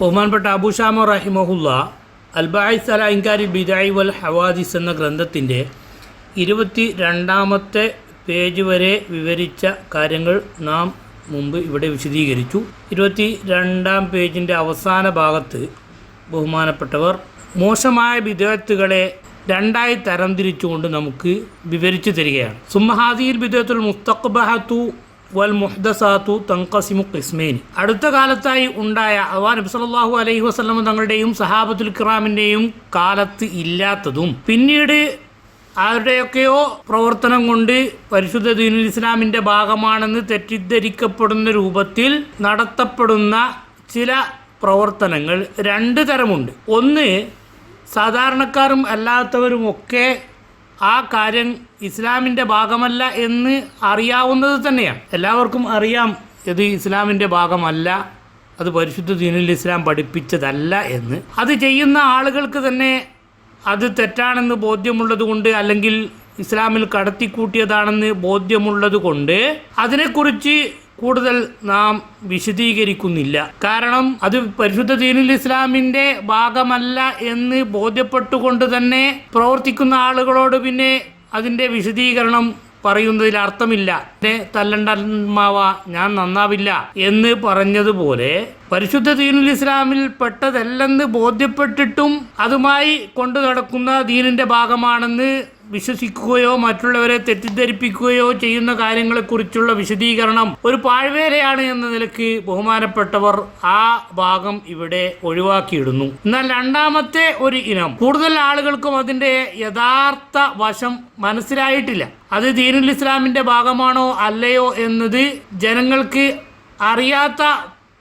ബഹുമാനപ്പെട്ട അബൂ ഷാമ റഹിമഹുല്ല അൽ-ബാഇസ് അലാ ഇൻകാരി ബിദഅഇ വൽ ഹവാദിസ് എന്ന ഗ്രന്ഥത്തിൻ്റെ 22-ാമത്തെ പേജ് വരെ വിവരിച്ച കാര്യങ്ങൾ നാം മുമ്പ് ഇവിടെ വിശദീകരിച്ചു. 22-ാം പേജിൻ്റെ അവസാന ഭാഗത്ത് ബഹുമാനപ്പെട്ടവർ മോശമായ ബിദ്അത്തുകളെ രണ്ടായി തരംതിരിച്ചുകൊണ്ട് നമുക്ക് വിവരിച്ചു തരികയാണ്. സുമ്മഹാദിയിൽ ബിദ്അത്തുൽ മുസ്തഖ്ബഹതു വൽ മുഹ്ദസാത്തു തൻഖസിമു ഖിസ്മൈൻ. അടുത്ത കാലത്തായി ഉണ്ടായ നബി സല്ലല്ലാഹു അലൈഹി വസല്ലം തങ്ങളുടെയും സഹാബത്തുൽ കിറാമിൻ്റെയും കാലത്ത് ഇല്ലാത്തതും പിന്നീട് ആരുടെയൊക്കെയോ പ്രവർത്തനം കൊണ്ട് പരിശുദ്ധ ദീനുൽ ഇസ്ലാമിൻ്റെ ഭാഗമാണെന്ന് തെറ്റിദ്ധരിക്കപ്പെടുന്ന രൂപത്തിൽ നടത്തപ്പെടുന്ന ചില പ്രവർത്തനങ്ങൾ രണ്ട് തരമുണ്ട്. ഒന്ന്, സാധാരണക്കാരും അല്ലാത്തവരുമൊക്കെ ആ കാര്യം ഇസ്ലാമിൻ്റെ ഭാഗമല്ല എന്ന് അറിയാവുന്നത് തന്നെയാണ്. എല്ലാവർക്കും അറിയാം ഇത് ഇസ്ലാമിൻ്റെ ഭാഗമല്ല, അത് പരിശുദ്ധ ദീനുൽ ഇസ്ലാം പഠിപ്പിച്ചതല്ല എന്ന്. അത് ചെയ്യുന്ന ആളുകൾക്ക് തന്നെ അത് തെറ്റാണെന്ന് ബോധ്യമുള്ളത് കൊണ്ട്, അല്ലെങ്കിൽ ഇസ്ലാമിൽ കടത്തിക്കൂട്ടിയതാണെന്ന് ബോധ്യമുള്ളത് കൊണ്ട് അതിനെക്കുറിച്ച് കൂടുതൽ നാം വിശദീകരിക്കുന്നില്ല. കാരണം അത് പരിശുദ്ധ ദീനുൽ ഇസ്ലാമിൻ്റെ ഭാഗമല്ല എന്ന് ബോധ്യപ്പെട്ടുകൊണ്ട് തന്നെ പ്രവർത്തിക്കുന്ന ആളുകളോട് പിന്നെ അതിൻ്റെ വിശദീകരണം പറയുന്നതിൽ അർത്ഥമില്ല. തല്ലണ്ടമാവ ഞാൻ നന്നാവില്ല എന്ന് പറഞ്ഞതുപോലെ പരിശുദ്ധ ദീനുൽ ഇസ്ലാമിൽ പെട്ടതല്ലെന്ന് ബോധ്യപ്പെട്ടിട്ടും അതുമായി കൊണ്ടു നടക്കുന്ന ദീനിൻ്റെ ഭാഗമാണെന്ന് വിശ്വസിക്കുകയോ മറ്റുള്ളവരെ തെറ്റിദ്ധരിപ്പിക്കുകയോ ചെയ്യുന്ന കാര്യങ്ങളെക്കുറിച്ചുള്ള വിശദീകരണം ഒരു പാഴ്വേലയാണ് എന്ന നിലയ്ക്ക് ബഹുമാനപ്പെട്ടവർ ആ ഭാഗം ഇവിടെ ഒഴിവാക്കിയിടുന്നു. എന്നാൽ രണ്ടാമത്തെ ഒരു ഇനം, കൂടുതൽ ആളുകൾക്കും അതിൻ്റെ യഥാർത്ഥ വശം മനസ്സിലായിട്ടില്ല. അത് ദീനുൽ ഇസ്ലാമിൻ്റെ ഭാഗമാണോ അല്ലയോ എന്നത് ജനങ്ങൾക്ക് അറിയാത്ത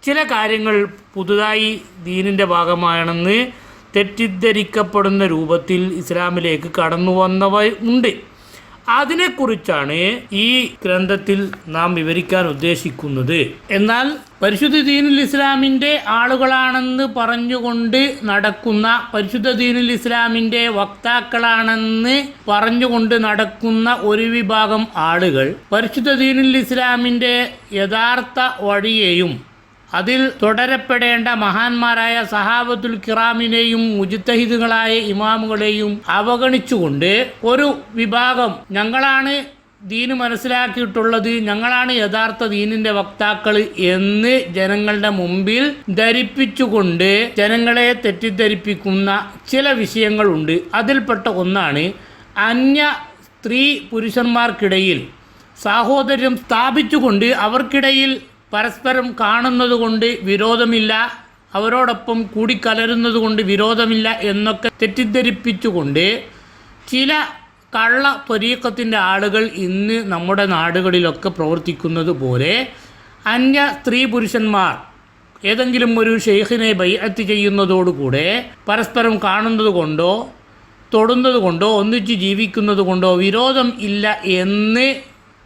ചില കാര്യങ്ങൾ പുതുതായി ദീനിൻ്റെ ഭാഗമാണെന്ന് തെറ്റിദ്ധരിക്കപ്പെടുന്ന രൂപത്തിൽ ഇസ്ലാമിലേക്ക് കടന്നു വന്നവ ഉണ്ട്. അതിനെക്കുറിച്ചാണ് ഈ ഗ്രന്ഥത്തിൽ നാം വിവരിക്കാൻ ഉദ്ദേശിക്കുന്നത്. എന്നാൽ പരിശുദ്ധ ദീനുൽ ഇസ്ലാമിൻ്റെ ആളുകളാണെന്ന് പറഞ്ഞുകൊണ്ട് നടക്കുന്ന, പരിശുദ്ധ ദീനുൽ ഇസ്ലാമിൻ്റെ വക്താക്കളാണെന്ന് പറഞ്ഞുകൊണ്ട് നടക്കുന്ന ഒരു വിഭാഗം ആളുകൾ പരിശുദ്ധ ദീനുൽ ഇസ്ലാമിൻ്റെ യഥാർത്ഥ വഴിയെയും അതിൽ തുടരപ്പെടേണ്ട മഹാന്മാരായ സഹാബത്തുൽ കിറാമിനെയും മുജ്തഹിദുകളായ ഇമാമുകളെയും അവഗണിച്ചുകൊണ്ട് ഒരു വിഭാഗം, ഞങ്ങളാണ് ദീന് മനസ്സിലാക്കിയിട്ടുള്ളത്, ഞങ്ങളാണ് യഥാർത്ഥ ദീനിൻ്റെ വക്താക്കൾ എന്ന് ജനങ്ങളുടെ മുമ്പിൽ ധരിപ്പിച്ചുകൊണ്ട് ജനങ്ങളെ തെറ്റിദ്ധരിപ്പിക്കുന്ന ചില വിഷയങ്ങളുണ്ട്. അതിൽപ്പെട്ട ഒന്നാണ് അന്യ സ്ത്രീ പുരുഷന്മാർക്കിടയിൽ സാഹോദര്യം സ്ഥാപിച്ചുകൊണ്ട് അവർക്കിടയിൽ പരസ്പരം കാണുന്നത് കൊണ്ട് വിരോധമില്ല, അവരോടൊപ്പം കൂടിക്കലരുന്നത് കൊണ്ട് വിരോധമില്ല എന്നൊക്കെ തെറ്റിദ്ധരിപ്പിച്ചുകൊണ്ട് ചില കള്ള ത്വരീഖത്തിൻ്റെ ആളുകൾ ഇന്ന് നമ്മുടെ നാടുകളിലൊക്കെ പ്രവർത്തിക്കുന്നത് പോലെ അന്യ സ്ത്രീ പുരുഷന്മാർ ഏതെങ്കിലും ഒരു ഷെയ്ഖിനെ ബൈഅത്ത് ചെയ്യുന്നതോടുകൂടെ പരസ്പരം കാണുന്നത് കൊണ്ടോ തൊടുന്നത് കൊണ്ടോ ഒന്നിച്ച് ജീവിക്കുന്നത് കൊണ്ടോ വിരോധം ഇല്ല എന്ന്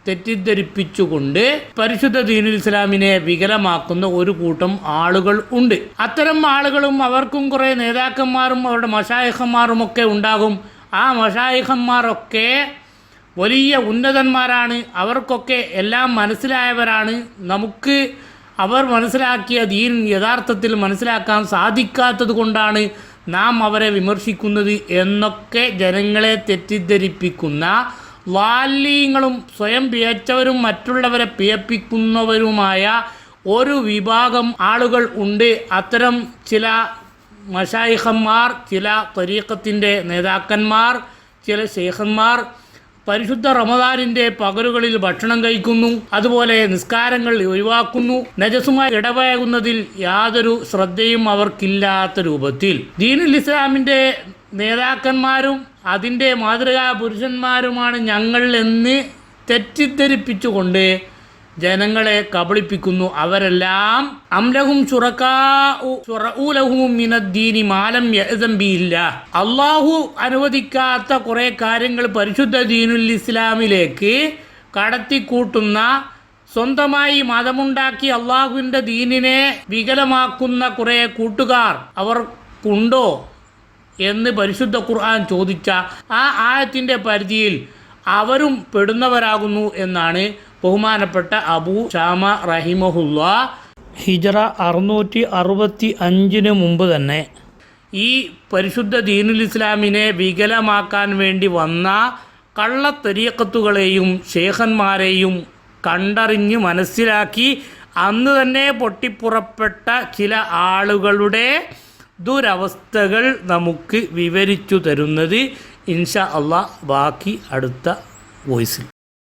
തെറ്റിദ്ധരിപ്പിച്ചുകൊണ്ട് പരിശുദ്ധ ദീനുൽ ഇസ്ലാമിനെ വികലമാക്കുന്ന ഒരു കൂട്ടം ആളുകൾ ഉണ്ട്. അത്തരം ആളുകളും അവർക്കും കുറേ നേതാക്കന്മാരും അവരുടെ മശായിഖന്മാരും ഒക്കെ ഉണ്ടാകും. ആ മശായിഖന്മാരൊക്കെ വലിയ ഉന്നതന്മാരാണ്, അവർക്കൊക്കെ എല്ലാം മനസ്സിലായവരാണ്. നമുക്ക് അവർ മനസ്സിലാക്കിയ ദീൻ യഥാർത്ഥത്തിൽ മനസ്സിലാക്കാൻ സാധിക്കാത്തത് കൊണ്ടാണ് നാം അവരെ വിമർശിക്കുന്നത് എന്നൊക്കെ ജനങ്ങളെ തെറ്റിദ്ധരിപ്പിക്കുന്ന വാല്യങ്ങളും സ്വയം പിഴച്ചവരും മറ്റുള്ളവരെ പിഴപ്പിക്കുന്നവരുമായ ഒരു വിഭാഗം ആളുകൾ ഉണ്ട്. അത്തരം ചില മശായിഖന്മാർ, ചില ത്വരീഖത്തിൻ്റെ നേതാക്കന്മാർ, ചില ശൈഖന്മാർ പരിശുദ്ധ റമദാനിൻ്റെ പകലുകളിൽ ഭക്ഷണം കഴിക്കുന്നു, അതുപോലെ നിസ്കാരങ്ങൾ ഒഴിവാക്കുന്നു, നജസുമായി ഇടപഴകുന്നതിൽ യാതൊരു ശ്രദ്ധയും അവർക്കില്ലാത്ത രൂപത്തിൽ ദീനുൽ ഇസ്ലാമിൻ്റെ നേതാക്കന്മാരും അതിൻ്റെ മാതൃകാ പുരുഷന്മാരുമാണ് ഞങ്ങൾ എന്ന് തെറ്റിദ്ധരിപ്പിച്ചുകൊണ്ട് ജനങ്ങളെ കബളിപ്പിക്കുന്നു. അവരെല്ലാം അംലഹും ശുറഊലഹും മിനദ്ദീനി മാലം യഅ്സൻ ബിഹില്ലാഹ്, അള്ളാഹു അനുവദിക്കാത്ത കുറേ കാര്യങ്ങൾ പരിശുദ്ധ ദീനുൽ ഇസ്ലാമിലേക്ക് കടത്തിക്കൂട്ടുന്ന, സ്വന്തമായി മതമുണ്ടാക്കി അള്ളാഹുവിൻ്റെ ദീനിനെ വികലമാക്കുന്ന കുറേ കൂട്ടുകാർ അവർക്കുണ്ടോ എന്ന് പരിശുദ്ധ ഖുർആൻ ചോദിച്ച ആ ആയത്തിൻ്റെ പരിധിയിൽ അവരും പെടുന്നവരാകുന്നു എന്നാണ് ബഹുമാനപ്പെട്ട അബൂ ഷാമ റഹിമഹുല്ല ഹിജറ 665 മുമ്പ് തന്നെ ഈ പരിശുദ്ധ ദീനുൽ ഇസ്ലാമിനെ വികലമാക്കാൻ വേണ്ടി വന്ന കള്ളത്തരീഖത്തുകളെയും ഷേഖന്മാരെയും കണ്ടറിഞ്ഞ് മനസ്സിലാക്കി അന്ന് തന്നെ പൊട്ടിപ്പുറപ്പെട്ട ചില ആളുകളുടെ ദുരവസ്ഥകൾ നമുക്ക് വിവരിച്ചു തരുന്നത് ഇൻഷാ അള്ളാഹ് ബാക്കി അടുത്ത വോയിസിൽ.